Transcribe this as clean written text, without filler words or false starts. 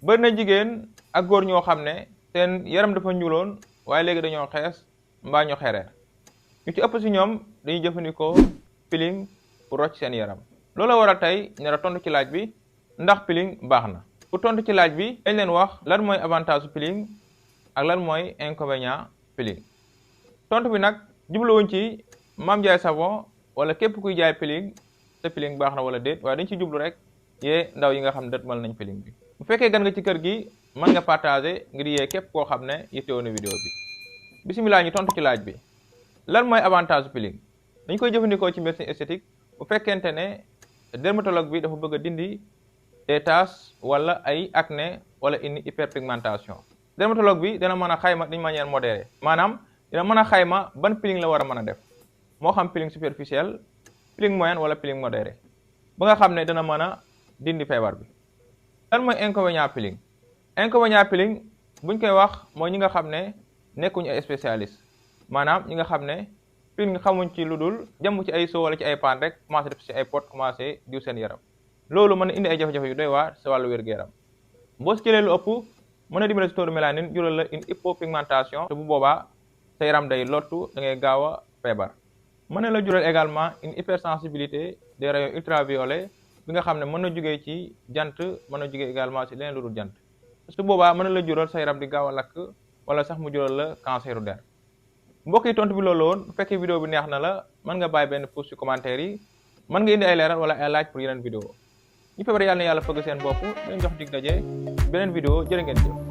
bari na jigéen ak góor ñoo xam ne seen yaram dafa ñuuloon waaye léegi dañoo xees mbaa ñu xeereer ñu ci ëpp si ñoom dañuy jëfandikoo peeling pour rocc seen yaram. loola waral tey ñu la tontu ci laaj bi ndax peeling baax na. pour tontu ci laaj bi dañ leen wax lan mooy avantage su peeling ak lan mooy inconvénient peeling. tontu bi nag jubluwuñ ci Mame Ndiaye Savon wala képp kuy jaay peeling te peeling baax na wala déet waaye dañ ci jublu rek yee ndaw yi nga xam ne dëtmal nañ peeling bi. bu fekkee gan nga ci kër gi mën nga partager ngir yee képp koo xam ne yittewoo na vidéo bi. bisimilah ñu tontu ci laaj bi lan mooy avantage peeling. dañ koy jëfandikoo ci médecine esthétique bu fekkente ne dermatologue bi dafa bëgg a dindi des taches wala ay acné wala une hyperpigmentation. dermatologue bi dana mën a xayma d'une manière modérée maanaam dina mën a xayma ban peeling la war a mën a def moo xam peeling superficiel peeling moyen wala peeling modéré ba nga xam ne dana mën a dindi feebar bi. lan mooy inconvénient peeling. inconvénient peeling buñ koy wax mooy ñi nga xam ne nekkuñu ay spécialiste maanaam ñi nga xam ne peeling xamuñ ci lu dul jàmm ci ay seau wala ci ay paan rek commencé def ci ay pot commencé diw seen yaram loolu mën na indi ay jafe-jafe yu doy waar sa wàllu wér-gu-yaram. boo si jëlee lu ëpp mën na dimbali si taux de mélanine jural la une hypopigmentation te bu boobaa sa yaram day lottu da ngay gaaw a feebar. mën na la jural également une hypersensibilité des rayons ultraviolets bi nga xam ne mën na jugee ci jant mën na jugee également ci leneen lu dul jant parce que boobaa mën na la jural sa yaram di gaaw a lakk wala sax mu jural la canceru der. mbokk yi tontu bi loolu woon bu fekkee vidéo bi neex na la mën nga bàyyi benn pouce ci commentaire yi mën nga indi ay leeral wala ay laaj pour yeneen vidéo ñu feebar yàlla na yàlla fëgg seen bopp dañ jox dig daje beneen vidéo jërë ngeen jëf.